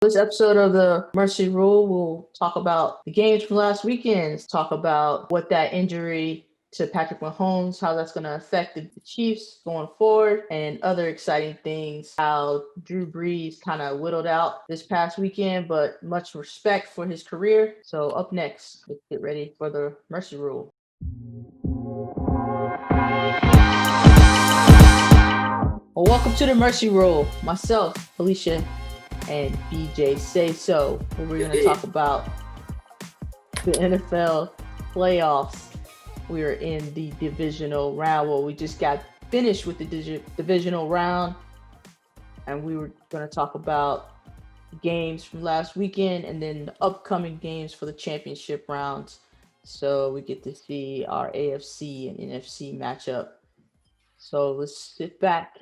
This episode of the Mercy Rule will talk about the games from last weekend, talk about what that injury to Patrick Mahomes, how that's going to affect the Chiefs going forward, and other exciting things. How Drew Brees kind of whittled out this past weekend, but much respect for his career. So, up next, let's get ready for the Mercy Rule. Well, welcome to the Mercy Rule. Myself, Hillisha and BJ SaySo, where we're going to talk about the NFL playoffs. We are in the divisional round. Well, we just got finished with the divisional round, and we were going to talk about games from last weekend and then the upcoming games for the championship rounds. So we get to see our AFC and NFC matchup. So let's sit back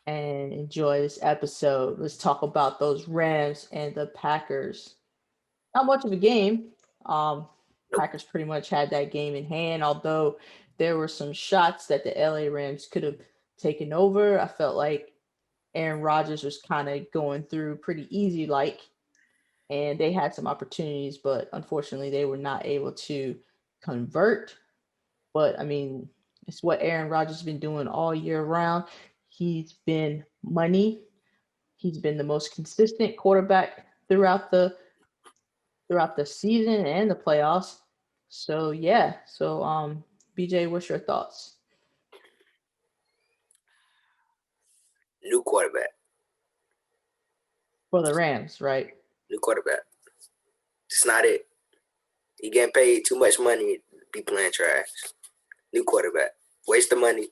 and enjoy this episode. Let's talk about those Rams and the Packers. Not much of a game. Packers pretty much had that game in hand, although there were some shots that the LA Rams could have taken over. I felt like Aaron Rodgers was kind of going through pretty easy like, and they had some opportunities, but unfortunately they were not able to convert. But I mean, it's what Aaron Rodgers has been doing all year round. He's been money. He's been the most consistent quarterback throughout the season and the playoffs. So yeah. So BJ, what's your thoughts? New quarterback. For the Rams, right? New quarterback. It's not it. He getting paid too much money to be playing trash. New quarterback. Waste the money.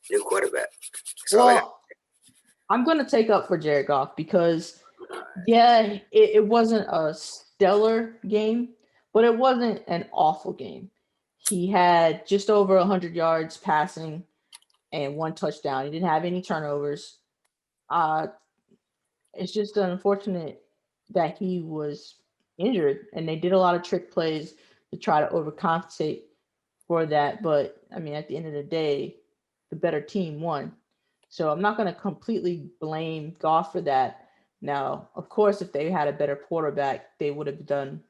New quarterback. Well, I'm going to take up for Jared Goff because, yeah, it wasn't a stellar game, but it wasn't an awful game. He had just over 100 yards passing and one touchdown. He didn't have any turnovers. Uh, it's just unfortunate that he was injured, and they did a lot of trick plays to try to overcompensate for that. But I mean, at the end of the day, the better team won. So I'm not going to completely blame Goff for that. Now, of course, if they had a better quarterback, they would have done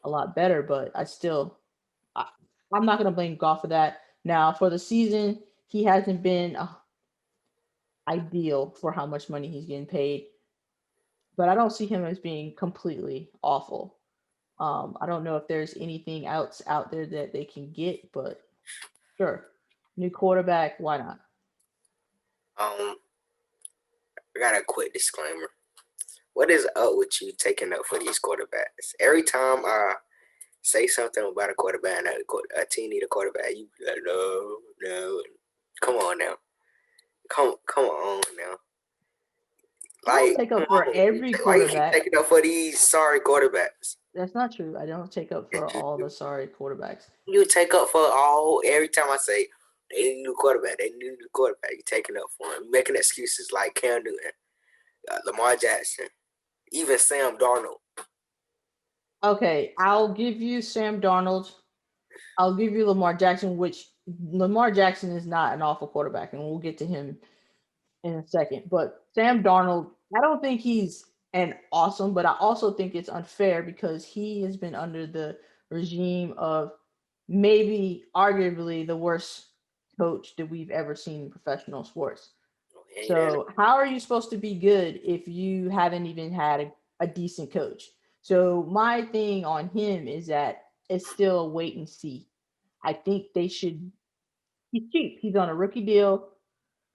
a lot better. But I'm not going to blame Goff for that. Now, for the season, he hasn't been ideal for how much money he's getting paid, but I don't see him as being completely awful. I don't know if there's anything else out there that they can get, but sure, new quarterback, why not? I got a quick disclaimer. What is up with you taking up for these quarterbacks? Every time I say something about a quarterback and a team need a quarterback, you be like, no. Come on now. Come on now. I don't take up for every Why you keep quarterback. taking up for these sorry quarterbacks? That's not true. I don't take up for all the sorry quarterbacks. You take up for every time I say they need a new quarterback, you taking up for him. Making excuses like Cam Newton, Lamar Jackson, even Sam Darnold. Okay, I'll give you Sam Darnold. I'll give you Lamar Jackson, which Lamar Jackson is not an awful quarterback, and we'll get to him in a second. But Sam Darnold, I don't think he's an awesome, but I also think it's unfair because he has been under the regime of maybe arguably the worst coach that we've ever seen in professional sports. So how are you supposed to be good if you haven't even had a decent coach? So my thing on him is that it's still a wait and see. I think they should. He's cheap. He's on a rookie deal.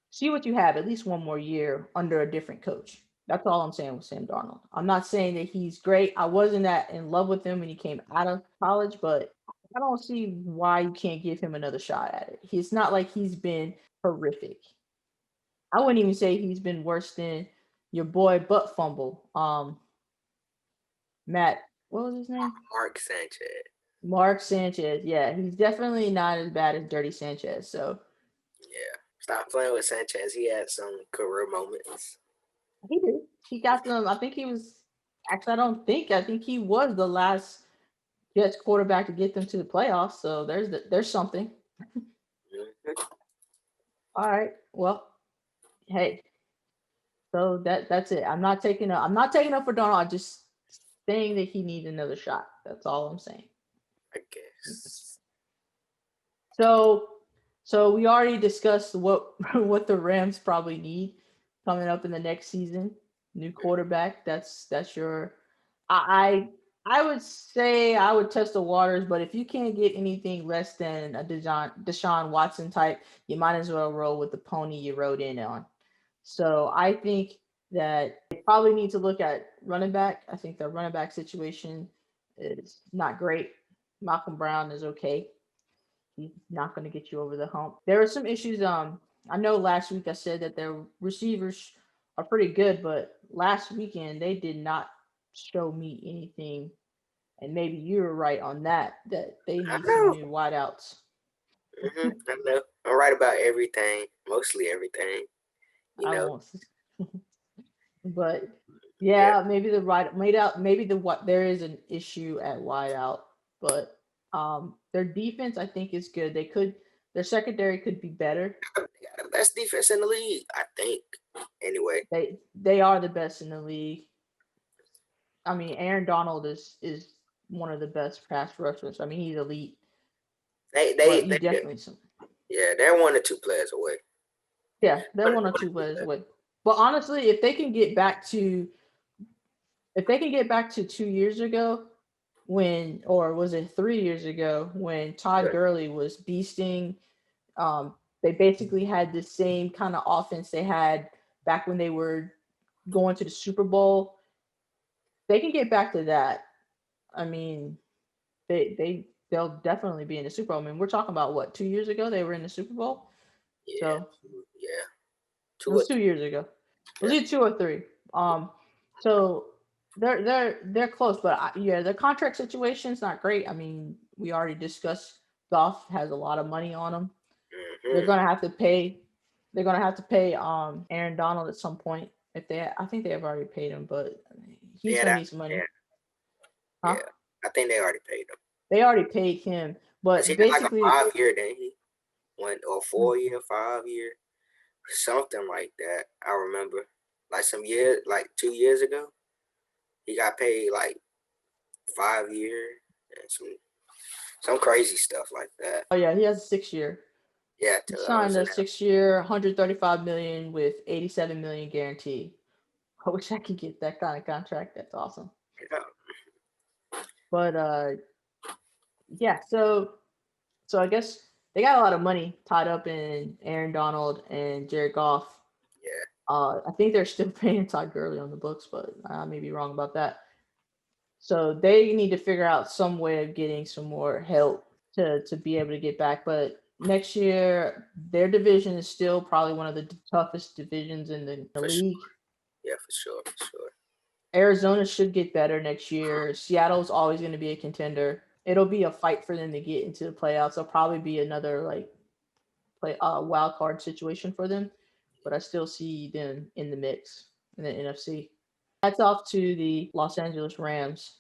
See what you have at least one more year under a different coach. That's all I'm saying with Sam Darnold. I'm not saying that he's great. I wasn't that in love with him when he came out of college, but I don't see why you can't give him another shot at it. It's not like he's been horrific. I wouldn't even say he's been worse than your boy Butt Fumble. Matt, what was his name? Mark Sanchez. Mark Sanchez. Yeah, he's definitely not as bad as Dirty Sanchez. So yeah, stop playing with Sanchez. He had some career moments. He did. He got them. I think he was. Actually, I don't think. I think he was the last Jets quarterback to get them to the playoffs. So there's something. Mm-hmm. All right. Well, hey, So that's it. I'm not taking up for Darnold. I'm just saying that he needs another shot. That's all I'm saying. I guess. So we already discussed what what the Rams probably need coming up in the next season. New quarterback. That's your. I would say I would test the waters, but if you can't get anything less than a Deshaun Watson type, you might as well roll with the pony you rode in on. So I think that they probably need to look at running back. I think the running back situation is not great. Malcolm Brown is okay. He's not going to get you over the hump. There are some issues. I know last week I said that their receivers are pretty good, but last weekend they did not show me anything. And maybe you were right on that. That they I need some know. new wideouts. I know. I'm right about everything, mostly everything. You I know. won't, but Yeah. yeah, maybe the right made out. Maybe the what there is an issue at wideout, but their defense I think is good. Their secondary could be better. They got the best defense in the league, I think. Anyway, They are the best in the league. I mean, Aaron Donald is one of the best pass rushers. I mean, he's elite, they they, but you they definitely some. yeah, they're 1 or 2 players away. Yeah, they're One, one or one or two two players players. away. But honestly, if they can get back to 2 years ago, when or was it 3 years ago when Todd Yeah. Gurley was beasting, they basically had the same kind of offense they had back when they were going to the Super Bowl. They can get back to that. I mean, they'll definitely be in the Super Bowl. I mean, we're talking about what 2 years ago they were in the Super Bowl. Yeah, So yeah, it two or was two three. years ago. Was Yeah, it 2 or 3? So they're close, but yeah, the contract situation is not great. I mean, we already discussed Goff has a lot of money on him. They're hmm gonna have to pay. They're gonna have to pay Aaron Donald at some point. If they, I think they have already paid him, but he's yeah, gonna need some money, yeah, huh? yeah. I think they already paid him. They already paid him, Cause he but did like a basically, 5 year, didn't he? 1 or 4 year, 5 year, something like that. I remember, like some year, like 2 years ago, he got paid like 5 year and some crazy stuff like that. oh yeah, he has a 6 year. Yeah, He till I signed was in a that. 6 year, 135 million with 87 million guarantee. I wish I could get that kind of contract. That's awesome. Yeah. But yeah, so I guess they got a lot of money tied up in Aaron Donald and Jared Goff. Yeah. I think they're still paying Todd Gurley on the books, but I may be wrong about that. So they need to figure out some way of getting some more help to be able to get back. But next year, their division is still probably one of the toughest divisions in the For sure. league. Yeah, for sure, for sure. Arizona should get better next year. Seattle's always going to be a contender. It'll be a fight for them to get into the playoffs. It'll probably be another like play wild card situation for them, but I still see them in the mix in the NFC. Hats off to the Los Angeles Rams.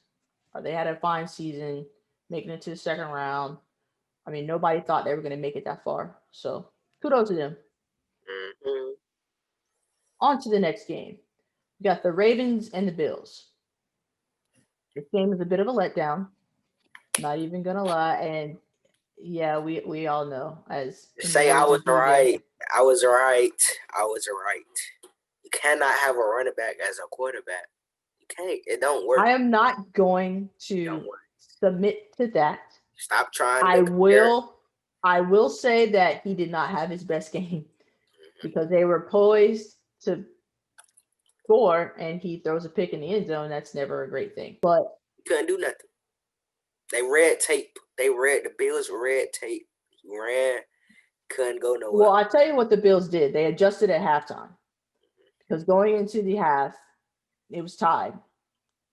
They had a fine season, making it to the second round. I mean, nobody thought they were going to make it that far. So kudos to them. hmm On to the next game. We got the Ravens and the Bills. This game is a bit of a letdown. Not even gonna lie, and yeah, we all know, as in the Say I words was of BJ. right. I was right. I was right. You cannot have a running back as a quarterback. You can't. It don't work. I am not going It don't to work. submit to that. Stop trying I to compare. will I will say that he did not have his best game Mhm. because they were poised to score and he throws a pick in the end zone. That's never a great thing. But You couldn't do nothing. They red tape. They read the Bills red tape. He ran. Couldn't go nowhere. well, I tell you what the Bills did. They adjusted at halftime because going into the half, it was tied,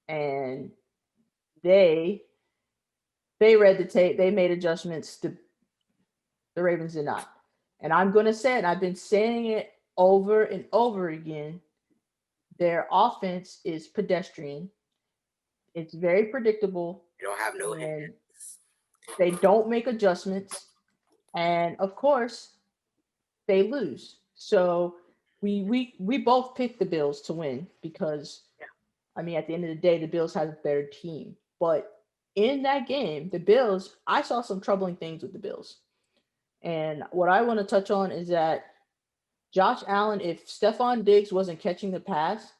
and they they read the tape. They made adjustments. The Ravens did not. And I'm going to say it. I've been saying it over and over again. Their offense is pedestrian. It's very predictable, You don't have no hands. and they don't make adjustments. And of course, they lose. So we both picked the Bills to win because Yeah. I mean at the end of the day the Bills had a better team. But in that game, the Bills, I saw some troubling things with the Bills. And what I want to touch on is that Josh Allen, if Stephon Diggs wasn't catching the pass,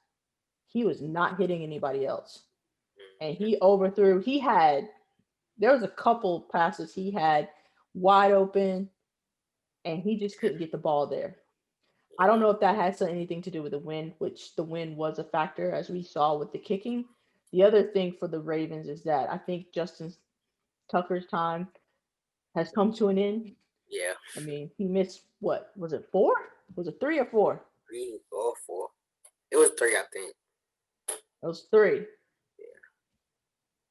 he was not hitting anybody else. And Mhm. he overthrew. There was a couple passes he had wide open, and he just couldn't get the ball there. I don't Yeah. know if that has anything to do with the wind, which the wind was a factor, as we saw with the kicking. The other thing for the Ravens is that I think Justin Tucker's time has come to an end. Yeah. I mean, he missed what was it, four? Was it three or four? 3 or 4. It was 3, I think. It was three. Yeah.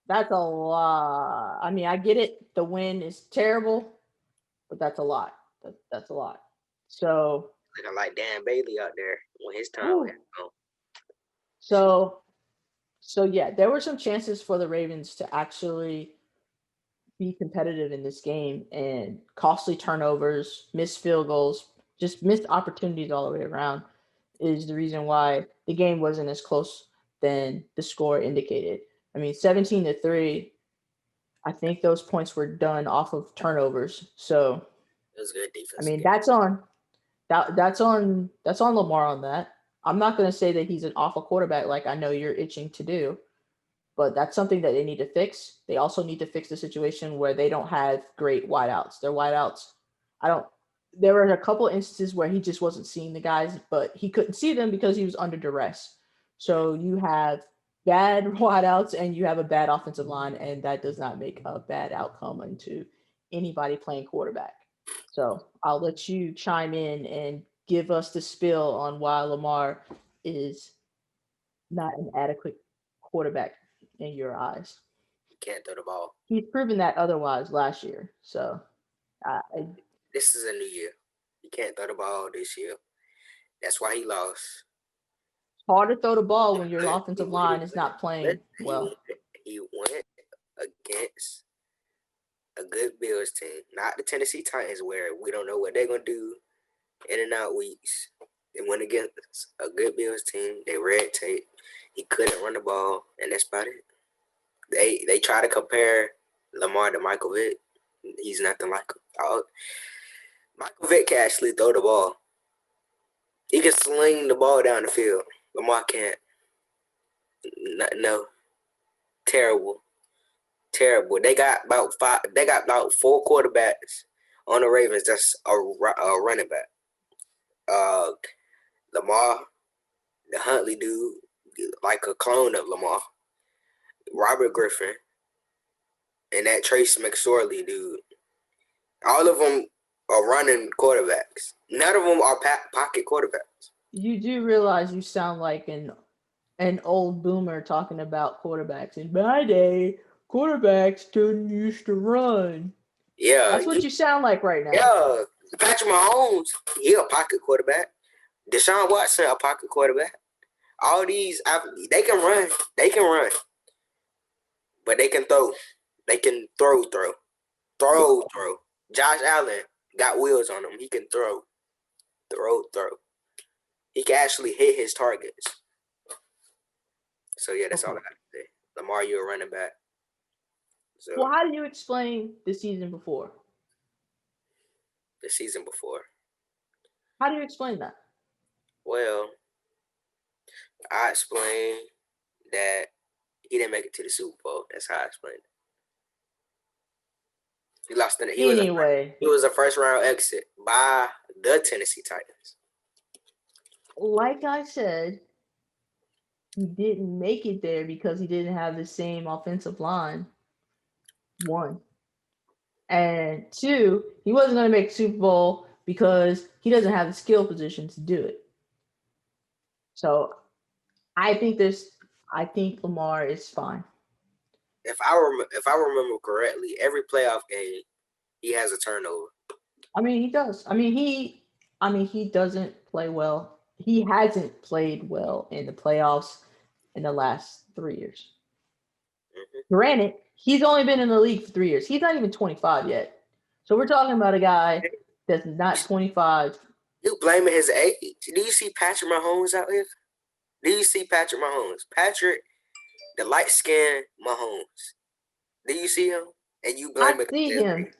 That's a lot. I mean, I get it. The win is terrible, but that's a lot. That's a lot. So, Looking like Dan Bailey out there when his time went whew. on. so, so yeah, there were some chances for the Ravens to actually be competitive in this game, and costly turnovers, missed field goals, just missed opportunities all the way around is the reason why the game wasn't as close than the score indicated. I mean, 17-3. I think those points were done off of turnovers. So, It was a good I defensive mean, game. that's on Lamar on that. I'm not going to say that he's an awful quarterback like I know you're itching to do, but that's something that they need to fix. They also need to fix the situation where they don't have great wideouts. Their wideouts, I don't. There were a couple instances where he just wasn't seeing the guys, but he couldn't see them because he was under duress. So you have bad wideouts and you have a bad offensive line, and that does not make a bad outcome into anybody playing quarterback. So I'll let you chime in and give us the spill on why Lamar is not an adequate quarterback in your eyes. He can't throw the ball. He's proven that otherwise last year. So it's This is a new year. He can't throw the ball this year. That's why he lost. hard to throw the ball when your But offensive line is not playing he well. went against a good Bills team, not the Tennessee Titans, where we don't know what they're gonna do in and out weeks. They went against a good Bills team. They red tape. He couldn't run the ball, and that's about it. They try to compare Lamar to Michael Vick. He's nothing like him. Michael Vick can actually throw the ball. He can sling the ball down the field. Lamar can't. No, terrible, terrible. They got about 5. They got about 4 quarterbacks on the Ravens. That's a running back. Uh, Lamar, the Huntley dude, like a clone of Lamar. Robert Griffin, and that Trace McSorley dude. All of them are running quarterbacks. None of them are pocket quarterbacks. You do realize you sound like an old boomer talking about quarterbacks. In my day, quarterbacks didn't used to run. Yeah, That's what you sound like right now. yeah. Patrick Mahomes, he a pocket quarterback. Deshaun Watson, a pocket quarterback. All these athletes, they can run. They can run. But they can throw. They can throw. Josh Allen got wheels on him. He can throw. He can actually hit his targets. So yeah, that's all I Okay. got to say. Lamar, you're a running back. So Well, how do you explain the season before? the season before. How do you explain that? Well, I explained that he didn't make it to the Super Bowl. That's how I explained it. He lost in it. Anyway, He was a first round exit by the Tennessee Titans. like I said, he didn't make it there because he didn't have the same offensive line. One. And two, he wasn't going to make Super Bowl because he doesn't have the skill position to do it. So I think Lamar is fine. If I remember correctly, every playoff game he has a turnover. I mean, he does. He doesn't play well. He hasn't played well in the playoffs in the last 3 years. Mm-hmm. Granted, he's only been in the league for 3 years. He's not even 25 yet. So we're talking about a guy that's not 25. You blaming his age? Do you see Patrick Mahomes out here? Do you see Patrick Mahomes? Patrick, the light skinned Mahomes. Do you see him? And you I blame it see his him. age.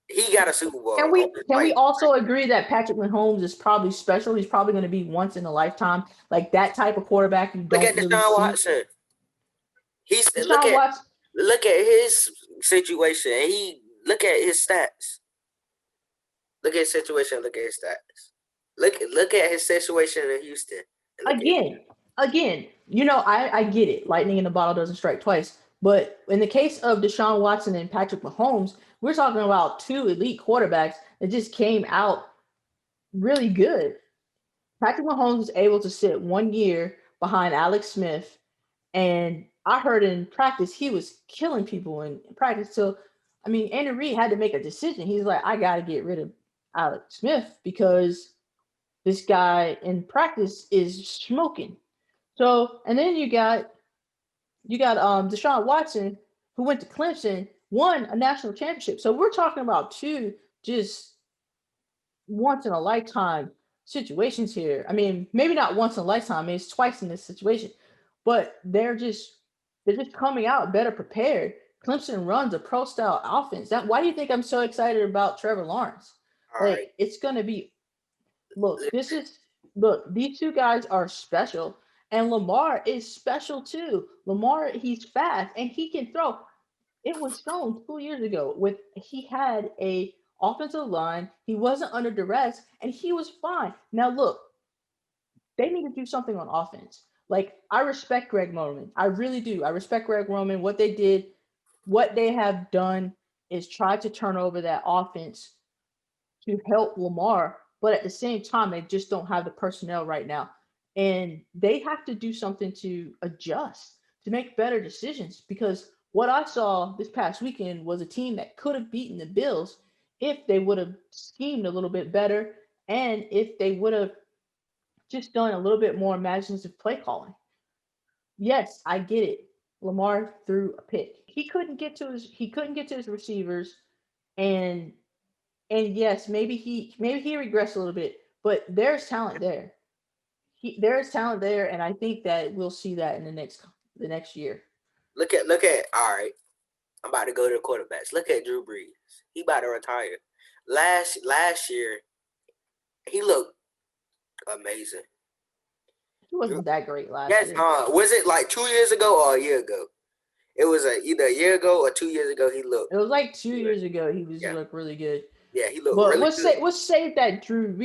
He got a Super Can Bowl we over can we like also agree that Patrick Mahomes is probably special? He's probably going to be once in a lifetime, like that type of quarterback you look don't at really Deshaun see. Watson. He's Deshaun Watson, look at his situation. He look at his stats. Look at his situation. Look at his stats. Look at his situation in Houston. And look at again, again, I get it. Lightning in the bottle doesn't strike twice. But in the case of Deshaun Watson and Patrick Mahomes, we're talking about two elite quarterbacks that just came out really good. Patrick Mahomes was able to sit 1 year behind Alex Smith, and I heard in practice he was killing people in practice. So, I mean, Andy Reid had to make a decision. He's like, I got to get rid of Alex Smith because this guy in practice is smoking. So, and then you got Deshaun Watson, who went to Clemson, won a national championship. So we're talking about two just once in a lifetime situations here. I mean, maybe not once in a lifetime, I mean, it's twice in this situation, but they're just coming out better prepared. Clemson runs a pro style offense. That why do you think I'm so excited about Trevor Lawrence? all right. Like it's gonna be look, these two guys are special, and Lamar is special too. Lamar, he's fast and he can throw. It was shown 2 years ago with he had a offensive line, he wasn't under duress, and he was fine. Now look, they need to do something on offense. Like I respect Greg Roman. I really do. I respect Greg Roman. What they have done is try to turn over that offense to help Lamar, but at the same time, they just don't have the personnel right now. And they have to do something to adjust, to make better decisions. Because what I saw this past weekend was a team that could have beaten the Bills if they would have schemed a little bit better and if they would have just done a little bit more imaginative play calling. Yes, I get it. Lamar threw a pick. He couldn't get to his receivers, and yes, maybe he regressed a little bit, but there's talent there. There's talent there, and I think that we'll see that in the next year. Look at all right. I'm about to go to the quarterbacks. Look at Drew Brees. He about to retire. Last year, he looked amazing. He Drew, wasn't that great last yes, year. was it like 2 years ago or a year ago? It was either a year ago or 2 years ago. He looked It was like two good. years ago. He was Yeah, looked really good. yeah, he looked But really let's good. say let's save that Drew.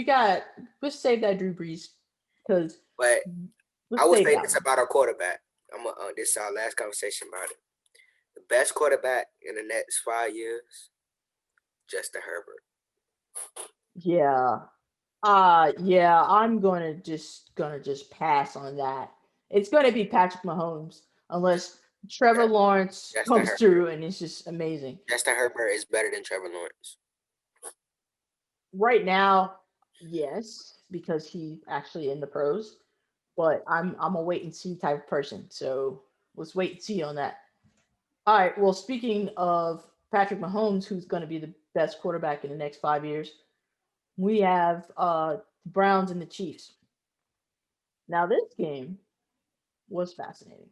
Let's save that Drew Brees because But I let's would save say that this one. about our quarterback. This is our last conversation about it. The best quarterback in the next 5 years, Justin Herbert. Yeah. Yeah, I'm gonna just pass on that. It's gonna be Patrick Mahomes unless Trevor Yeah, Lawrence Justin comes Herbert. through and it's just amazing. Justin Herbert is better than Trevor Lawrence. Right now, yes, because he's actually in the pros, but I'm a wait and see type of person. So let's wait and see on that. All right. Well, speaking of Patrick Mahomes, who's going to be the best quarterback in the next 5 years, we have the Browns and the Chiefs. Now, this game was fascinating.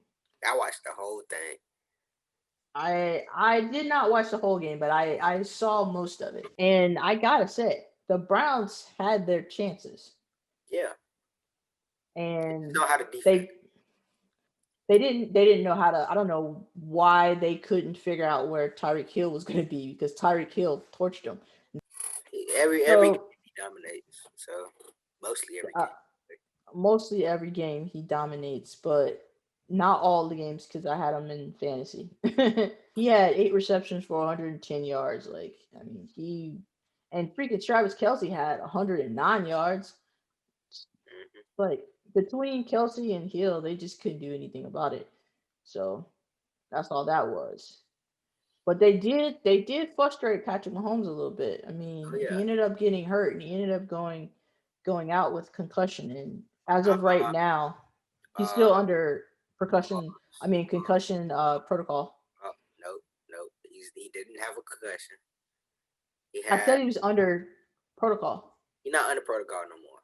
I watched the whole thing. I did not watch the whole game, but I saw most of it, and I gotta say, the Browns had their chances, Yeah, they just and know how to defend. they they didn't know how to. I don't know why they couldn't figure out where Tyreek Hill was going to be because Tyreek Hill torched them. Every game So he dominates. So mostly every uh, game. mostly every game he dominates, but not all the games because I had him in fantasy. He had 8 receptions for 110 yards. Like I mean, he and freaking Travis Kelsey had 109 yards. Mm-hmm. But between Kelsey and Hill, they just couldn't do anything about it. So that's all that was. But they did frustrate Patrick Mahomes a little bit. I Oh mean, he yeah. ended up getting hurt and he ended up going out with concussion. And as of right Uh, now, he's uh, still under percussion. pause. I mean concussion protocol. No, no. He didn't have a concussion. He I had said he was under protocol. He's not under protocol no more.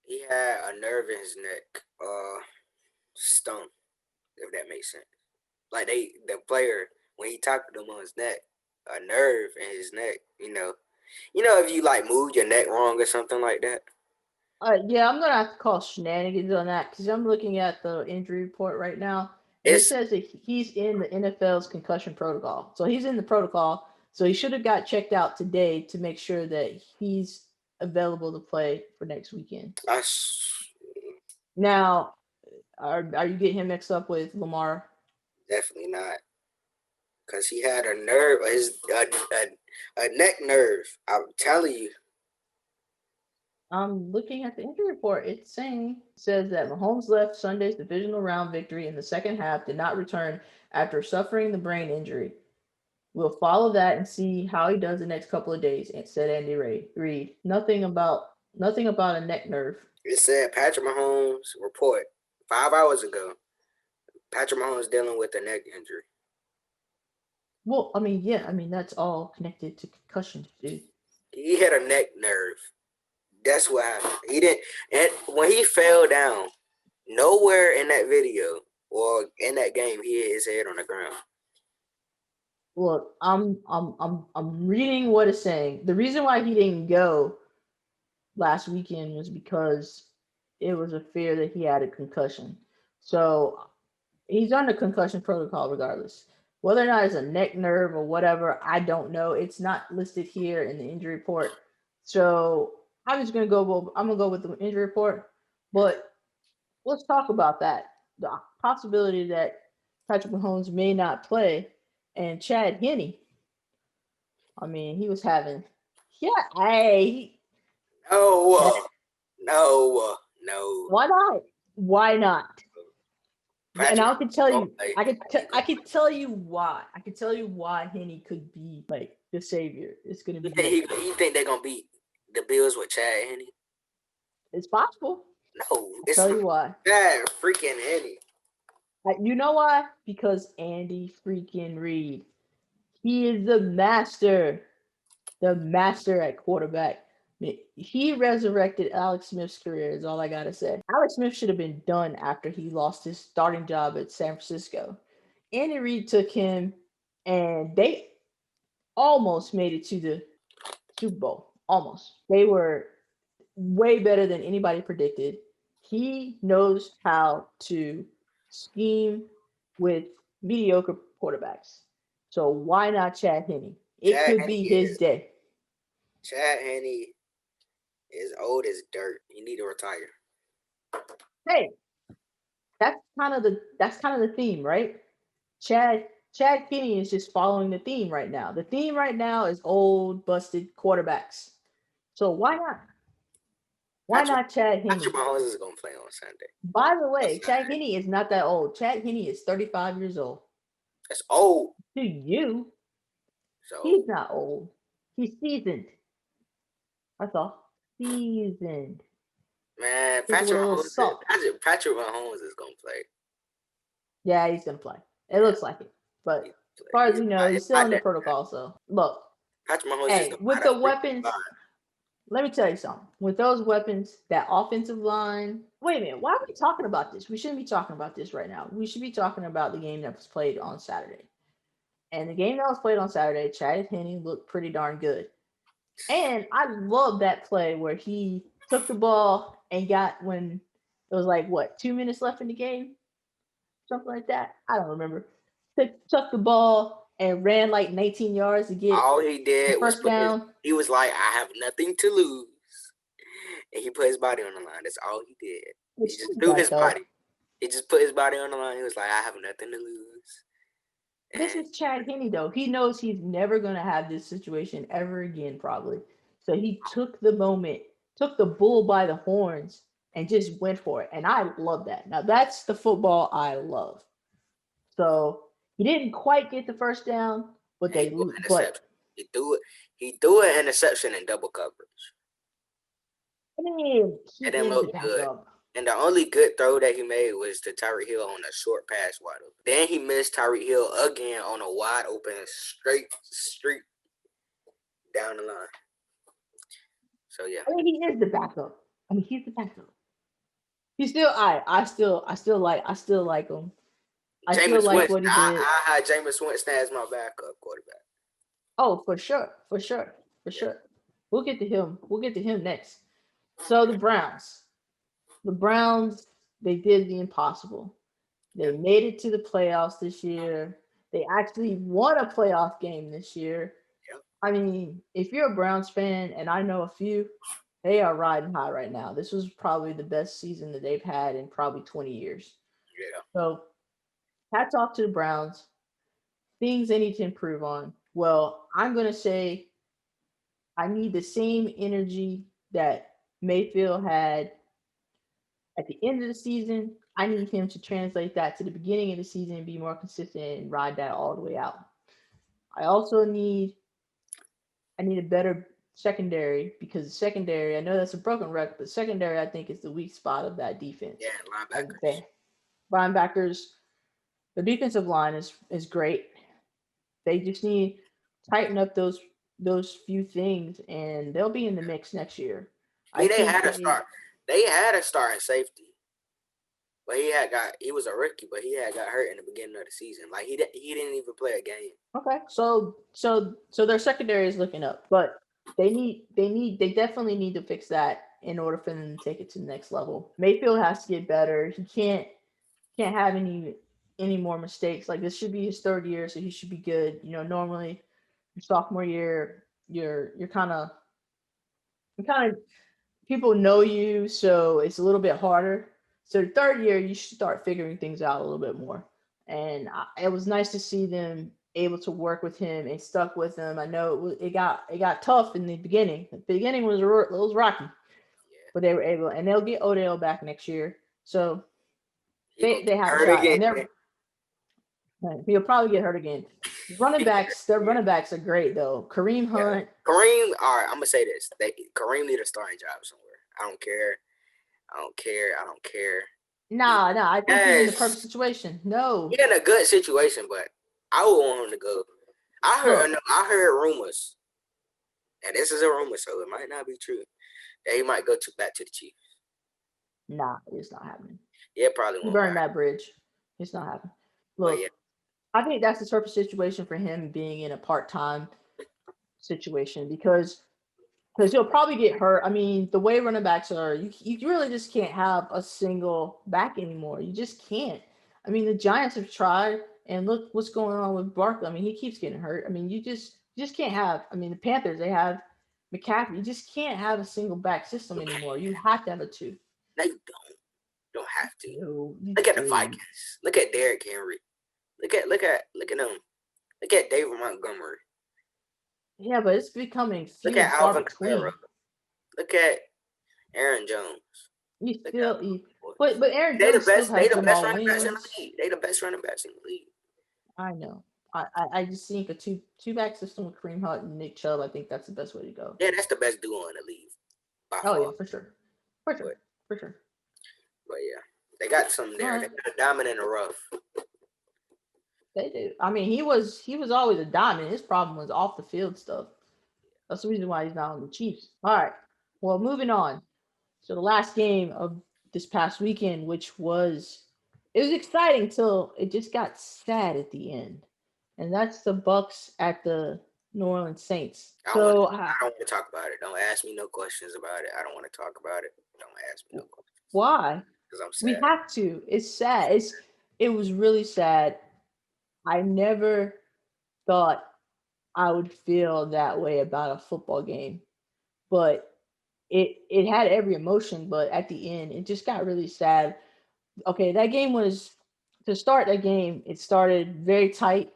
He had a nerve in his neck, stung, if that makes sense. Like the player, when he tackled him on his neck, a nerve in his neck, if you like move your neck wrong or something like that. Yeah, I'm gonna have to call shenanigans on that because I'm looking at the injury report right now, and it It's says that he's in the NFL's concussion protocol. So he's in the protocol. So he should have got checked out today to make sure that he's available to play for next weekend. I, Now, are you getting him mixed up with Lamar? definitely not, because he had a nerve, a neck nerve. I'm telling you. I'm looking at the injury report. It says that Mahomes left Sunday's divisional round victory in the second half, did not return after suffering the brain injury. We'll follow that and see how he does the next couple of days, said Andy Reid. Nothing about a neck nerve. It said Patrick Mahomes report 5 hours ago. Patrick Mahomes dealing with a neck injury. Well, yeah, that's all connected to concussions, dude. He had a neck nerve. That's what happened. He didn't, and when he fell down, nowhere in that video or in that game he hit his head on the ground. Look, I'm reading what it's saying. The reason why he didn't go last weekend was because it was a fear that he had a concussion. So he's on the concussion protocol regardless. Whether or not it's a neck nerve or whatever, I don't know. It's not listed here in the injury report. So I'm just gonna go. I'm gonna go with the injury report. But let's talk about that. The possibility that Patrick Mahomes may not play, and Chad Henne. He was having. Yeah, hey. No, no. Why not? Why not? And Patrick I can tell Mahomes, you, I could tell you why. I could tell you why Henne could be like the savior. It's gonna be great. you think they're gonna beat the Bills with Chad Henne? It's possible. No, I'll it's tell you why. Chad freaking Henne. You know why? Because Andy freaking Reid. He is the master at quarterback. He resurrected Alex Smith's career, is all I gotta say. Alex Smith should have been done after he lost his starting job at San Francisco. Andy Reid took him, and they almost made it to the Super Bowl. Almost. They were way better than anybody predicted. He knows how to scheme with mediocre quarterbacks. So why not Chad Henne? It Chad could Henne be his day. is old as dirt. You need to retire. Hey, that's kind of the theme, right? Chad Henne is just following the theme right now. The theme right now is old, busted quarterbacks. So why not? Why Patrick, not Chad Henne? Patrick Mahomes is gonna play on Sunday. By the way, Chad Henne is not that old. Chad Henne is 35 years old. That's old. To you, So he's not old. He's seasoned. That's all. Seasoned. man, With a little salt. Patrick Mahomes is gonna play. Yeah, he's gonna play. It looks like it. But as far as we know, he's still under protocol. So look, Patrick Mahomes just hey, don't with have the that weapons, let me tell you something. With those weapons, that offensive line. Wait a minute. Why are we talking about this? We shouldn't be talking about this right now. We should be talking about the game that was played on Saturday. And the game that was played on Saturday, Chad Henne looked pretty darn good. And I love that play where he took the ball and got when it was like what 2 minutes left in the game, something like that. I don't remember. Took the ball and ran like 19 yards to get all he the did was first down. he was like, I have nothing to lose. And he put his body on the line. That's all he did. He just threw his body. He just put his body on the line. He was like, I have nothing to lose. This is Chad Henne, though. He knows he's never going to have this situation ever again, probably. So he took the moment, took the bull by the horns, and just went for it. And I love that. Now, that's the football I love. So he didn't quite get the first down, but he threw an interception in double coverage. He and then looked good. Up. And the only good throw that he made was to Tyreek Hill on a short pass wide open. Then he missed Tyreek Hill again on a wide open straight street down the line. So yeah, I mean, he is the backup. I mean, he's the backup. He's still I still like him. I still Jameis like Winston. what he did. I had Jameis Winston as my backup quarterback. Oh, for sure, for sure, for Yeah. sure. We'll get to him. We'll get to him next. So the Browns. The Browns, they did the impossible. They Yep. made it to the playoffs this year. They actually won a playoff game this year. Yep. I mean, if you're a Browns fan, and I know a few, they are riding high right now. This was probably the best season that they've had in probably 20 years. Yeah. So, hats off to the Browns. Things they need to improve on. Well, I'm going to say I need the same energy that Mayfield had at the end of the season. I need him to translate that to the beginning of the season and be more consistent and ride that all the way out. I also need a better secondary because the secondary, I know that's a broken record, but secondary I think is the weak spot of that defense. Yeah. Like Linebackers. the linebackers, the defensive line is great. They just need to tighten up those few things and they'll be in the mix next year. I I mean, they think had a they start. They had a starting safety, but he was a rookie, but he had got hurt in the beginning of the season. Like he didn't even play a game. okay. So their secondary is looking up, but they definitely need to fix that in order for them to take it to the next level. Mayfield has to get better. He can't have any more mistakes. Like this should be his third year, so he should be good. Normally your sophomore year, you're kind of people know you, so it's a little bit harder. So the third year, you should start figuring things out a little bit more. And it was nice to see them able to work with him and stuck with him. I know it got tough in the beginning. The beginning was rocky, Yeah. but they were able, and they'll get Odell back next year, so He gonna they get have a hurt shot. again. And he'll probably get hurt again. Their running backs are great though. Kareem Yeah. Hunt. Kareem. All right, I'm gonna say this. Kareem need a starting job somewhere. I don't care. I don't care. Nah, I think he's in the perfect Yes, situation. No, he's in a good situation, but I would want him to go. look, I heard rumors, and this is a rumor, so it might not be true. That he might go back to the Chiefs. nah, it's not happening. Yeah, probably You won't burn buy. that bridge. It's not happening. But yeah, Look, I think that's the perfect situation for him being in a part-time situation because he'll probably get hurt. I mean, the way running backs are, you really just can't have a single back anymore. You just can't. I mean, the Giants have tried, and look what's going on with Barkley. I mean, he keeps getting hurt. I mean, you just can't have. I mean, the Panthers they have McCaffrey. You just can't have a single back system anymore. You have to have a two. no, you don't. You don't have to. You Look at the do. Vikings. Look at Derrick Henry. Look at them. Look at David Montgomery. Yeah, but it's becoming Look few and at far Alvin Kamara. between. Look at Aaron Jones. You Look at still, all those you, boys. but Aaron They the Jones still best. They has the them best all running backs in the wins. league. They the best running backs in the league. I know. I just think a two back system with Kareem Hunt and Nick Chubb. I think that's the best way to go. Yeah, that's the best duo in the league by Oh far. yeah, for sure, for sure, But for sure. but yeah, they got something there. They got a diamond in the rough. They do. I mean, he was always a diamond. His problem was off the field stuff. That's the reason why he's not on the Chiefs. All right. Well, moving on. So the last game of this past weekend, which it was exciting till it just got sad at the end, and that's the Bucks at the New Orleans Saints. I don't So want to talk about it. Don't ask me no questions about it. I don't want to talk about it. Don't ask me no questions why? because I'm We sad. have to. It's sad. It was really sad. I never thought I would feel that way about a football game, but it had every emotion. But at the end, it just got really sad. Okay, that game was to start that game. It started very tight,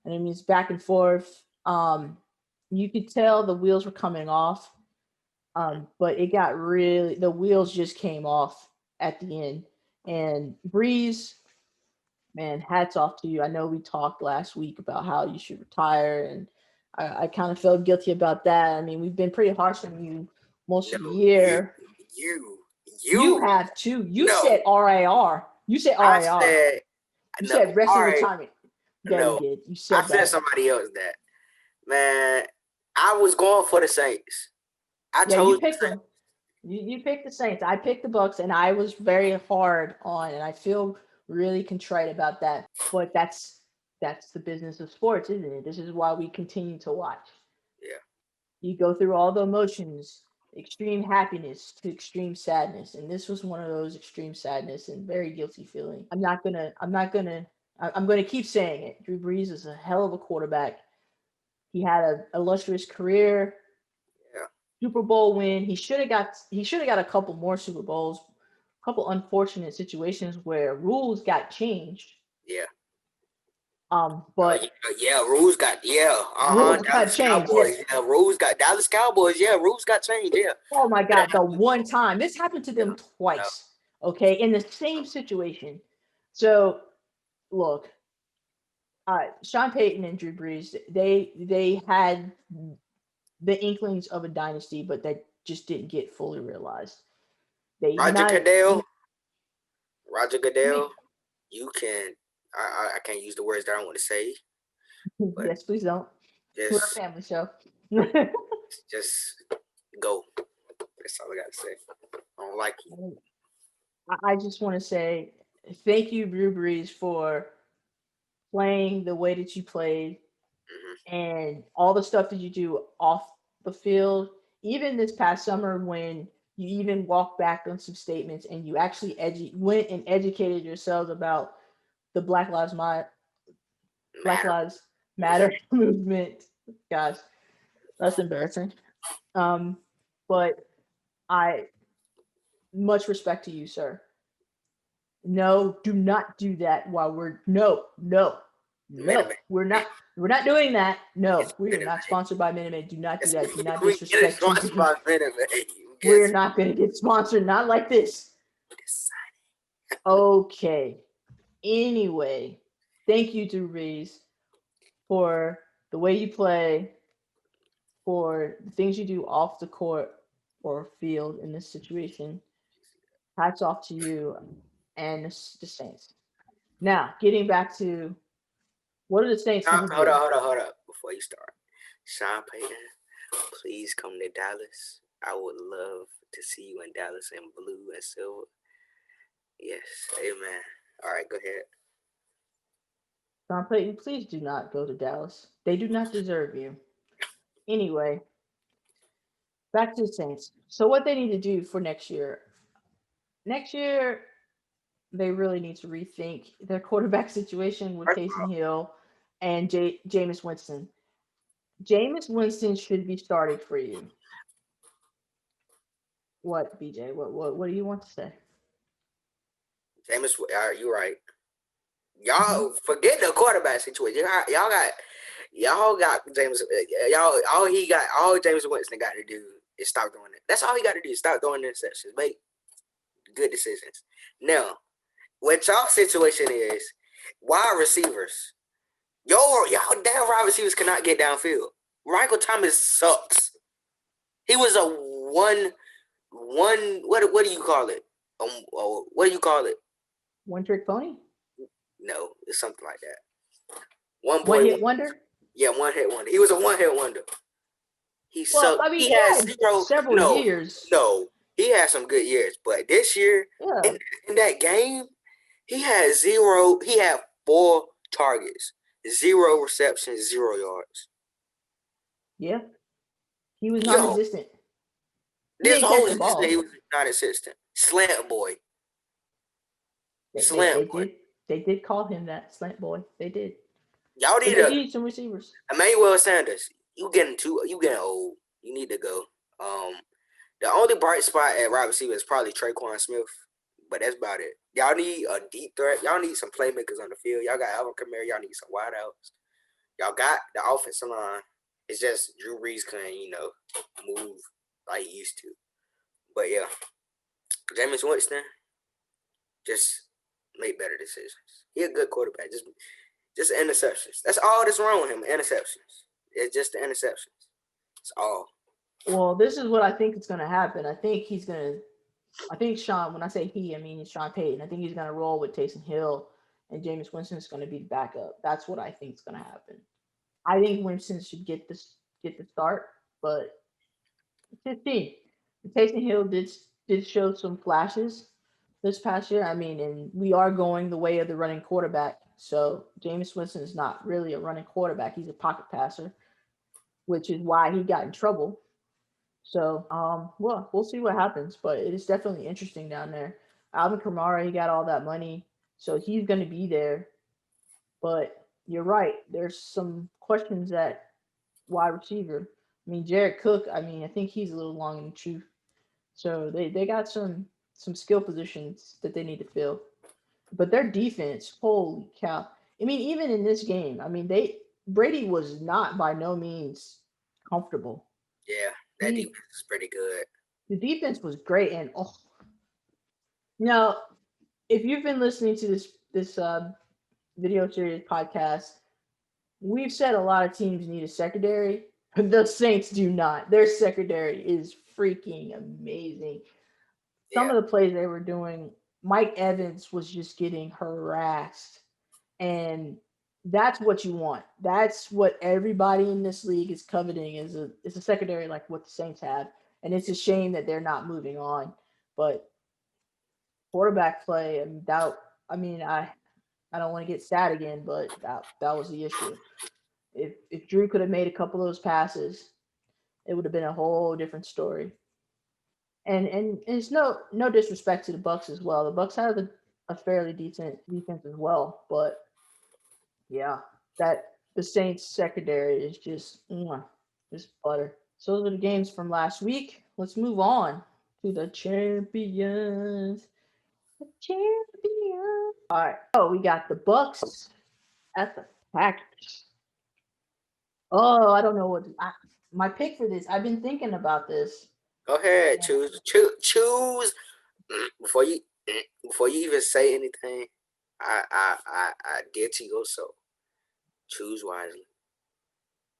and it means back and forth. You could tell the wheels were coming off, but the wheels just came off at the end. And Breeze, man, hats off to you. I know we talked last week about how you should retire, and I kind of felt guilty about that. I mean, we've been pretty harsh on you most No, of the you, year. you, You you. have too. You No, said RAR. You said I RAR. said You no. said All wrestling right, retirement. Yeah, you no. did. You I said said that. somebody else that. Man, I was going for the Saints. I Yeah, you chose picked them. You picked the Saints. I picked the Bucks, and I was very hard on, and I feel really contrite about that. But that's the business of sports, isn't it? This is why we continue to watch. yeah. You go through all the emotions, extreme happiness to extreme sadness, and this was one of those extreme sadness and very guilty feeling. I'm gonna keep saying it. Drew Brees is a hell of a quarterback. He had an illustrious career, Yeah. Super Bowl win. He should have got a couple more Super Bowls. A couple unfortunate situations where rules got changed. Yeah. But Yeah, rules got rules got Dallas changed. Yes. Cowboys. Yeah, rules got Dallas Cowboys. Yeah, rules got changed. Yeah. Oh my But it God, the happened. one time this happened to Yeah. them No. twice. Okay, in the same situation. So look, Sean Payton and Drew Brees, they had the inklings of a dynasty, but that just didn't get fully realized. They Roger united. Goodell. Roger Me. Goodell. You can. I can't use the words that I want to say, but Yes, please don't. We're a just family show. just go. That's all I gotta say. I don't like you. I just want to say thank you, Drew Brees, for playing the way that you played Hmm. and all the stuff that you do off the field. Even this past summer, when you even walked back on some statements and you actually went and educated yourselves about the Black Matter. Lives Matter movement. Gosh, that's embarrassing. Um, but I much respect to you, sir. No, do not do that while we're no. Minute We're not doing that. It's No, we are Minute not sponsored by Minute Maid. Do not do Yes, that. Do not we get it disrespect sponsored Drew. by Minute We're Guess not going to get sponsored. Not like this. this. Okay. Anyway, thank you, Drew Reese, for the way you play, for the things you do off the court or field in this situation. Hats off to you and the Saints. Now, getting back to what are the Saints going to Hold do? up, hold up. Before you start, Sean Payton, please come to Dallas. I would love to see you in Dallas in blue and silver. Yes, amen. All right, go ahead. Sean Payton, please do not go to Dallas. They do not deserve you. Anyway, back to the Saints. So, what they need to do for next year, they really need to rethink their quarterback situation with First Taysom Hill and Jameis Winston. Jameis Winston should be started for you. What, BJ? What do you want to say? Jameis, you right. Mhm. Y'all forget the quarterback situation. Y'all got James. All James Winston got to do is stop doing it. That's all he got to do is stop doing interceptions. Make good decisions. Now, what y'all situation is, wide receivers. Y'all damn wide receivers cannot get downfield. Michael Thomas sucks. He was a one. What do you call it? What do you call it? One trick pony? No, it's something like that. One One boy. hit wonder? Yeah, one hit wonder. He was a one hit wonder. He Well, sucked. I mean, He he has had zero. several No, years. no. He had some good years, but this year Yeah. in that game, he had zero. He had 4 targets, 0 receptions, 0 yards. Yeah. He was non Yo, existent. He this didn't catch whole the season he balls. was not assistant. Slant boy, They, they, slant they boy. did they did call him that slant boy. They did. Y'all But need they a need some receivers. Emmanuel Sanders. You getting too. You getting old. You need to go. Um, The only bright spot at wide receiver is probably Traquan Smith, but that's about it. Y'all need a deep threat. Y'all need some playmakers on the field. Y'all got Alvin Kamara. Y'all need some wideouts. Y'all got the offensive line. It's just Drew Brees couldn't, move like he used to. But yeah, Jameis Winston just make better decisions. He a good quarterback. Just interceptions. That's all that's wrong with him. Interceptions. It's just the interceptions. It's all. Well, this is what I think is going to happen. I think Sean, when I say he, I mean Sean Payton. I think he's going to roll with Taysom Hill and Jameis Winston is going to be the backup. That's what I think is going to happen. I think Winston should get the start, but It's his team. Taysom Hill did show some flashes this past year. I mean, and we are going the way of the running quarterback. So Jameis Winston is not really a running quarterback. He's a pocket passer, which is why he got in trouble. So, well, we'll see what happens, but it is definitely interesting down there. Alvin Kamara, he got all that money, so he's going to be there. But you're right. There's some questions at wide receiver. I mean, Jared Cook. I mean, I think he's a little long in the tooth. So they got some skill positions that they need to fill. But their defense, holy cow! I mean, even in this game, I mean, they Brady was not by no means comfortable. Yeah, that He defense is pretty good. The defense was great, and oh, now if you've been listening to this video series podcast, we've said a lot of teams need a secondary. The Saints do not. Their secondary is freaking amazing. Some Yeah, of the plays they were doing, Mike Evans was just getting harassed. And that's what you want. That's what everybody in this league is coveting is a secondary like what the Saints have. And it's a shame that they're not moving on. But quarterback play and that I mean I don't want to get sad again, but that was the issue. If Drew could have made a couple of those passes, it would have been a whole different story. And it's no disrespect to the Bucks as well. The Bucks have a fairly decent defense as well, but yeah, that the Saints secondary is just butter. So those are the games from last week. Let's move on to the champions. The champions. All right. Oh, we got the Bucks at the Packers. Oh, I don't know my pick for this. I've been thinking about this. go ahead, choose before you before you even say anything. I dare to go so. Choose wisely.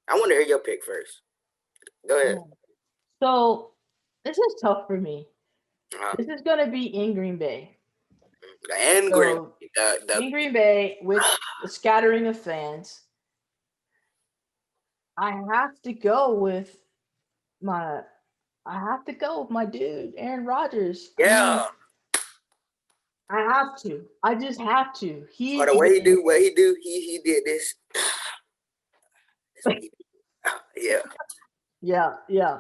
I want to hear your pick first. Go ahead. So this is tough for me. Uh, This is gonna be in Green Bay. and Green. So The in Green Bay with the scattering of fans, I have to go with my I have to go with my dude, Aaron Rodgers. I yeah. mean, I have to. I just have to. For He the way he is do what he do, he did this. That's what he did. Yeah. yeah.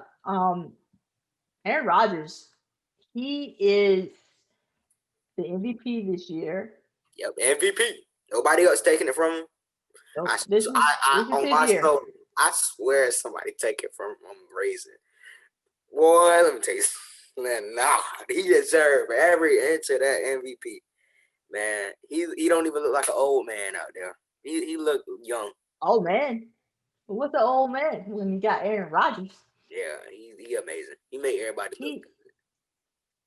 Aaron Rodgers, he is the MVP this year. Yep. MVP. Nobody else taking it from him. So this is On his my year. soul, I swear somebody take it from him. I'm raising. Boy, let me tell you. Man, nah, he deserved every inch of that MVP. Man, he don't even look like an old man out there. He looked young. Oh man, what's the old man when you got Aaron Rodgers? Yeah, he amazing. He made everybody look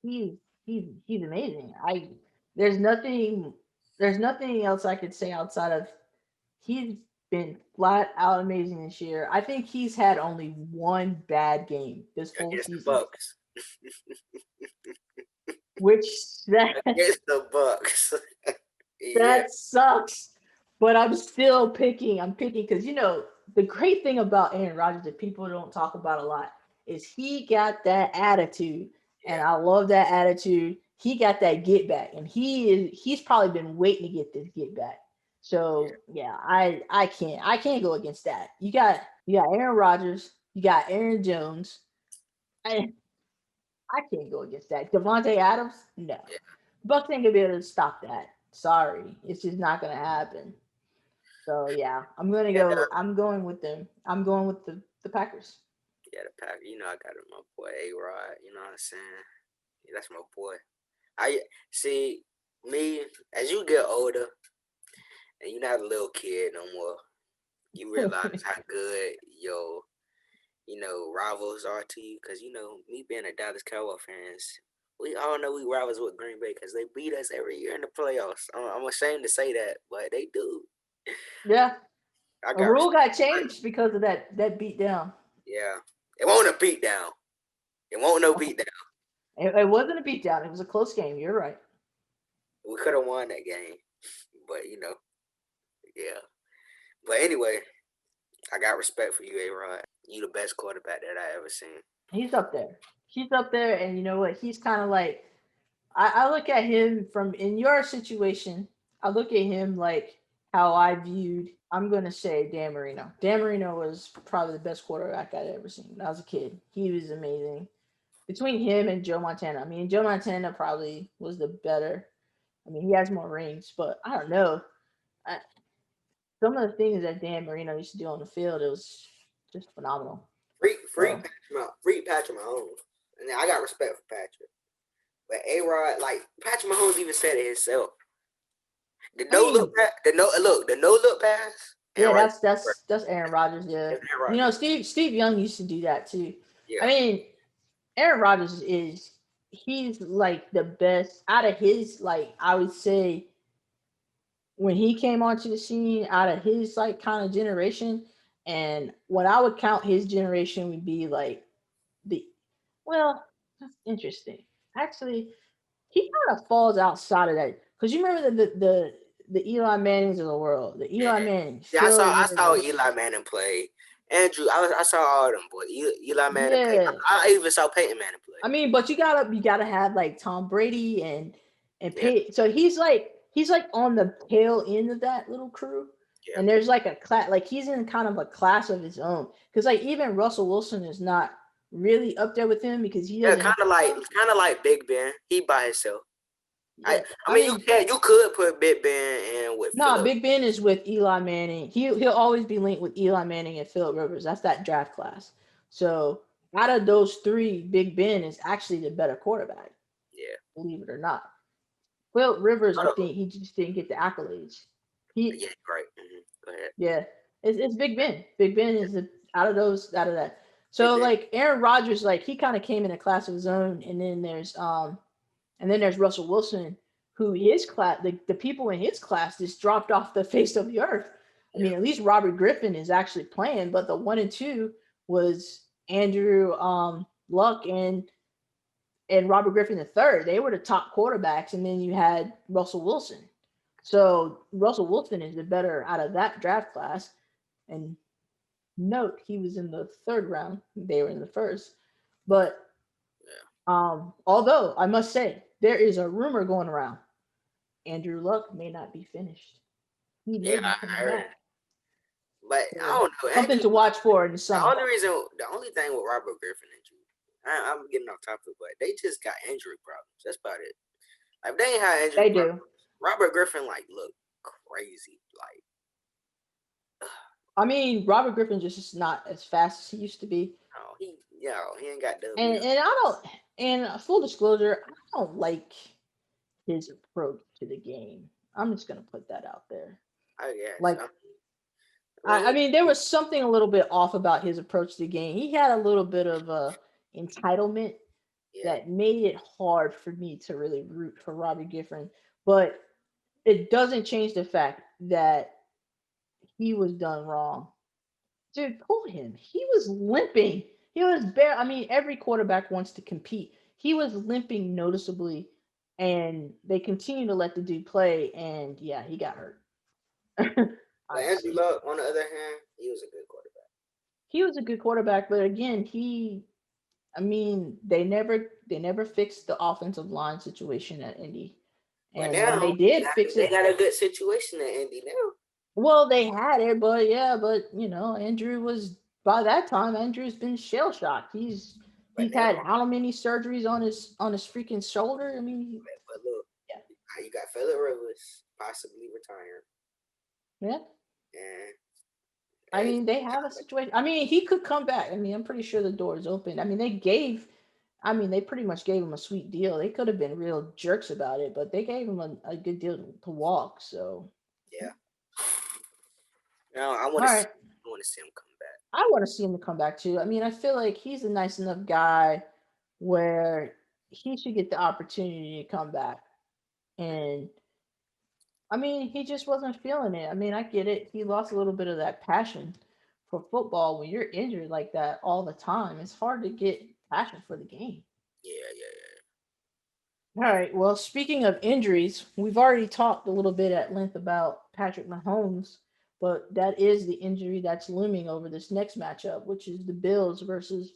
He good. he's amazing. I there's nothing there's nothing else I could say outside of he's been flat out amazing this year. I think he's had only one bad game this whole Against the season, Bucks. which that Against the Bucks. Yeah, that sucks. But I'm still picking. I'm picking because the great thing about Aaron Rodgers that people don't talk about a lot is he got that attitude, and yeah, I love that attitude. He got that get back, and he's probably been waiting to get this get back. yeah. So yeah, I can't go against that. You got Aaron Rodgers, you got Aaron Jones. I I can't go against that. Devontae Adams, no. Yeah. Bucks ain't gonna be able to stop that. Sorry, it's just not gonna happen. So yeah, I'm gonna Yeah, go. I'm going with them. I'm going with the Packers. yeah, the Pack. You know I got it, my boy A-Rod. You know what I'm saying? Yeah, that's my boy. I see me as you get older and you're not a little kid no more. You realize how good your rivals are to you. Cause me being a Dallas Cowboy fans, we all know we rivals with Green Bay because they beat us every year in the playoffs. I'm ashamed to say that, but they do. Yeah, I a got rule respect. got changed because of that beat down. Yeah, it won't a beat down. It won't no beat down. It wasn't a beat down. It was a close game. You're right. We could have won that game, but yeah. But anyway, I got respect for you, A-Rod. You the best quarterback that I ever seen. He's up there. He's up there, and you know what? He's kind of like I look at him from in your situation. I look at him like how I viewed. I'm gonna say Dan Marino. Dan Marino was probably the best quarterback I'd ever seen when I was a kid. He was amazing. Between him and Joe Montana, I mean, Joe Montana probably was the better. I mean, he has more rings, but I don't know. I, some of the things that Dan Marino used to do on the field, it was just phenomenal. So Free Patrick Mahomes, and I got respect for Patrick. But A Rod, like Patrick Mahomes, even said it himself. The I no look, mean, the no look pass. yeah, Aaron that's Aaron Rodgers. Yeah, you know, Rodgers. Steve Young used to do that too. I Yeah, mean, Aaron Rodgers is he's like the best out of his like I would say when he came onto the scene out of his like kind of generation, and what I would count his generation would be like the well, that's interesting. Actually, he kind of falls outside of that because you remember the Eli Mannings of the world, the yeah. Eli Manning, Yeah, Philip I saw Rivers. Eli Manning play. Andrew, I saw all them boys. Eli Manning play. Yeah, I even saw Peyton Manning play. I mean, but you gotta have like Tom Brady and Yeah, Peyton. So he's like on the tail end of that little crew. yeah, And there's like a class, like he's in kind of a class of his own. Because like even Russell Wilson is not really up there with him because he yeah. doesn't have. Kind of like Big Ben. He by himself. Yeah, I I mean, mean, you could put Big Ben in with nah, Philip. Big Ben is with Eli Manning. He'll always be linked with Eli Manning and Philip Rivers. That's that draft class. So out of those three, Big Ben is actually the better quarterback, Yeah. believe it or not. Philip Rivers, I Hold think he just didn't get the accolades. He Yeah, right. Go ahead. Yeah, it's Big Ben. Big Ben is the out of that. Big So Ben. like Aaron Rodgers, like he kind of came in a class of his own, and then there's Russell Wilson, who his class the people in his class just dropped off the face of the earth. I Yeah. mean, at least Robert Griffin is actually playing, but the one and two was Andrew Luck and Robert Griffin the third. They were the top quarterbacks, and then you had Russell Wilson. So Russell Wilson is the better out of that draft class. And note he was in the third round. They were in the first. But Yeah. although I must say there is a rumor going around, Andrew Luck may not be finished. He may Yeah, be I coming heard. back. But I So don't know. something to watch for in the summer. The only thing with Robert Griffin injury, I'm getting off topic, but they just got injury problems. That's about it. Like if they ain't had injury They problems, do. Robert Griffin like look crazy. Like I mean, Robert Griffin just is not as fast as he used to be. no, he ain't got And W. and I don't and full disclosure, I don't like his approach to the game. I'm just gonna put that out there. I guess. Like When I mean, there was something a little bit off about his approach to the game. He had a little bit of entitlement yeah, that made it hard for me to really root for Robbie Gifford. But it doesn't change the fact that he was done wrong. Dude, pull him. He was limping. He was bare. I mean, every quarterback wants to compete. He was limping noticeably, and they continue to let the dude play. And yeah, he got hurt. but Andrew Honestly, Luck on the other hand, he was a good quarterback. he was a good quarterback, but again, I mean, they never fixed the offensive line situation at Indy. But And when they now did fix they it, got a good situation in Indy now. well, they had it, but yeah, but Andrew was by that time Andrew's been shell shocked. But He's now, had how many surgeries on his freaking shoulder? I mean, but look, yeah, you got Phillip Rivers possibly retiring, yeah. and I hey, mean, they have a situation. I mean, he could come back. I mean, I'm pretty sure the door is open. I mean, they pretty much gave him a sweet deal. They could have been real jerks about it, but they gave him a good deal to walk. So, yeah. Now all right. I want to see him come back. I want to see him to come back too. I mean, I feel like he's a nice enough guy where he should get the opportunity to come back. And I mean, he just wasn't feeling it. I mean, I get it. He lost a little bit of that passion for football when you're injured like that all the time. It's hard to get passion for the game. Yeah, yeah, All right. Well, speaking of injuries, we've already talked a little bit at length about Patrick Mahomes, but that is the injury that's looming over this next matchup, which is the Bills versus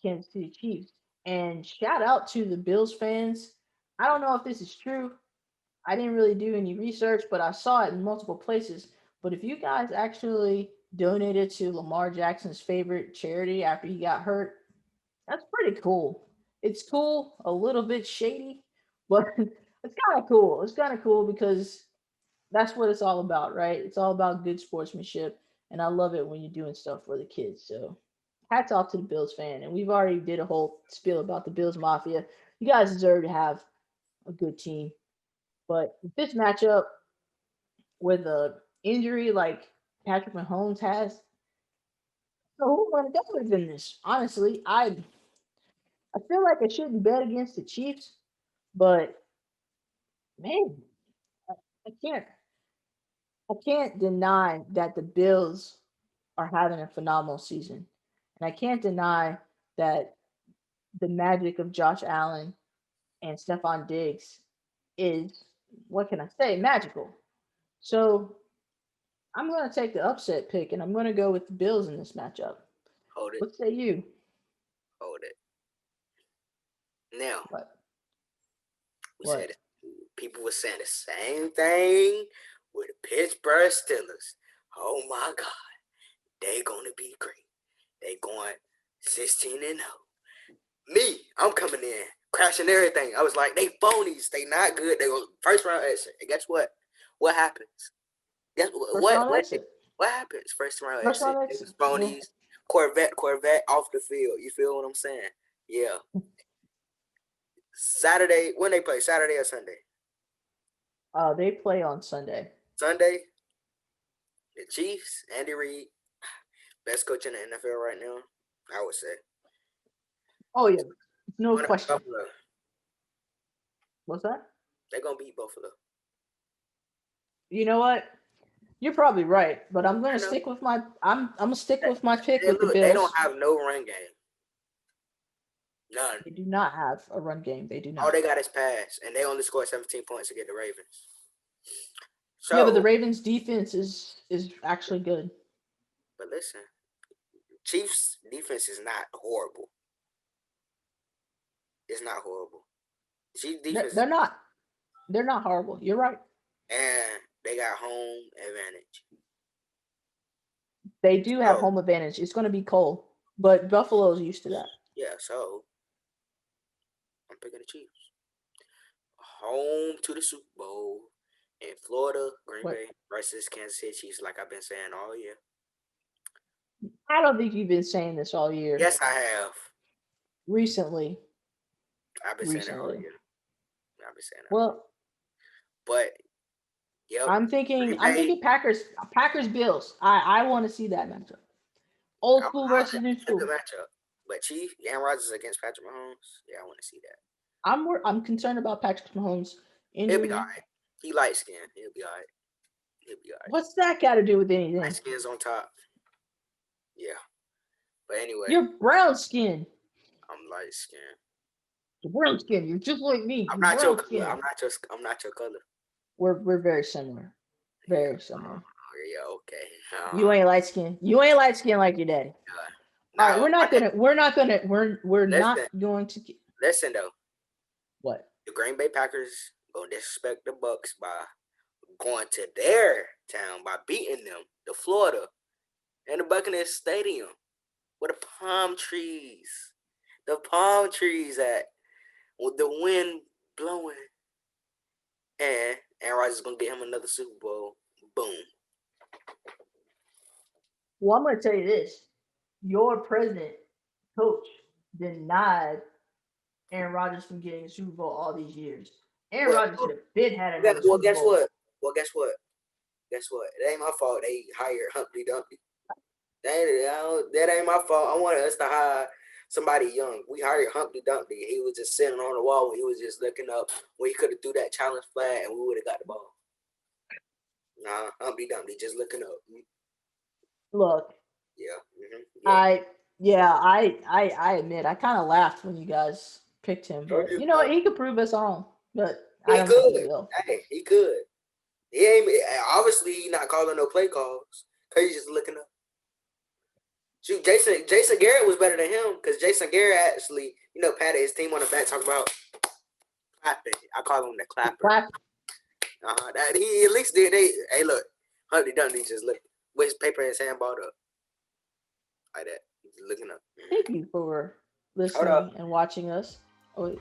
Kansas City Chiefs. And shout out to the Bills fans. I don't know if this is true. I didn't really do any research, but I saw it in multiple places. But if you guys actually donated to Lamar Jackson's favorite charity after he got hurt, that's pretty cool. It's cool, a little bit shady, but it's kind of cool. It's kind of cool because that's what it's all about, right? It's all about good sportsmanship, and I love it when you're doing stuff for the kids. So, hats off to the Bills fan, and we've already did a whole spiel about the Bills Mafia. You guys deserve to have a good team, but this matchup with a injury like Patrick Mahomes has, so who would have would have been this? Honestly, I feel like I shouldn't bet against the Chiefs, but man, I can't I can't deny that the Bills are having a phenomenal season. And I can't deny that the magic of Josh Allen and Stephon Diggs is, what can I say, magical. So I'm going to take the upset pick and I'm going to go with the Bills in this matchup. Hold it. What say you? Hold it. Now, What? we What? said people were saying the same thing with the Pittsburgh Steelers. Oh my God. They gonna be great. They going 16-0. Me, I'm coming in, crashing everything. I was like, they phonies. They not good. They go first round exit. And guess what? What happens? Guess First round what exit. happens? First round First exit. round It exit. was Yeah. phonies. Corvette off the field. You feel what I'm saying? Yeah. Saturday, when they play? Saturday or Sunday? They play on Sunday. Sunday. The Chiefs, Andy Reid, best coach in the NFL right now, I would say. Oh yeah, no Gonna beat question. Buffalo. What's that? They're gonna beat Buffalo. You know what? You're probably right, but I'm I gonna know. stick with my I'm gonna stick with my pick Hey, with the look, they don't Bills. have no run game. None. They do not have a run game. They do All not. they got is pass, and they only scored 17 points against the Ravens. Yeah, but the So, Ravens defense is actually good. but listen, Chiefs defense is not horrible. It's not horrible. Chiefs They're, defense, they're not. They're not horrible. You're right. and they got home advantage. They do have So, home advantage. It's going to be cold, but Buffalo's used to that. yeah, so I'm picking the Chiefs. Home to the Super Bowl in Florida, Green What? Bay versus Kansas City Chiefs, like I've been saying all year. I don't think you've been saying this all year. Yes, I have. Recently, I've been saying it all recently. year. I've been saying it all year. Well, But yep, I'm thinking. Green I'm Bay. thinking Packers Bills. I want to see that matchup. Old school versus new It's a good school. matchup. But Chief, Aaron Rodgers against Patrick Mahomes. Yeah, I want to see that. I'm concerned about Patrick Mahomes' He'll be all injury. right. He light skin. He'll be all right. He'll be all right. What's that got to do with anything? Light skin's on top. Yeah. But anyway, You're brown skin. I'm light skin. You're brown skin. You're just like me. I'm You're not your brown color. skin. I'm not your color. We're very similar. Yeah. Very similar. Yeah. Okay. You ain't light skin. You ain't light skin like your daddy. All right, Now, we're not listen, going to listen though. what? The Green Bay Packers gonna disrespect the Bucks by going to their town by beating them, the Florida, and the Buccaneers Stadium, where the palm trees at, with the wind blowing, and Aaron Rodgers is gonna get him another Super Bowl. Boom. Well, I'm going to tell you this: your president, coach, denied Aaron Rodgers from getting a Super Bowl all these years. Aaron Well, Rodgers should have been had another well, Super guess Bowl. what? Well, guess what? Guess what? It ain't my fault. They hired Humpty Dumpty. That ain't my fault. I wanted us to hire somebody young. We hired Humpty Dumpty. He was just sitting on the wall. He was just looking up when he could have threw that challenge flag and we would have got the ball. Nah, Humpty Dumpty just looking up. Look, Yeah. Mm-hmm. Yeah. I admit I kind of laughed when you guys picked him, but you know what? He could prove us wrong, but I He don't think he could. will. Hey, he could. He ain't obviously he not calling no play calls. Cause he's just looking up. Shoot, Jason Garrett was better than him because Jason Garrett actually, patted his team on the back, talking about clapping. I call him the clapper. Clap. That he at least did. Hey, look, Humpty Dumpty just look with his paper in his hand, balled up like that. He's looking up. Thank you for listening and watching us. Oh, wait.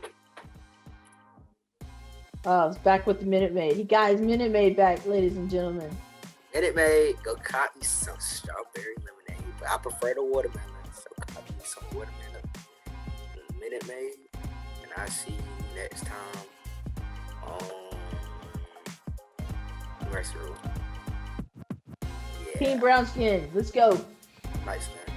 It's back with the Minute Maid. He got his Minute Maid back, ladies and gentlemen. Minute Maid, go cop me some strawberry lemonade, but I prefer the watermelon. So cop me some watermelon. Minute Maid, and I'll see you next time on Mercy Rule. Yeah. Team Brown Skin. Let's go. Nice, man.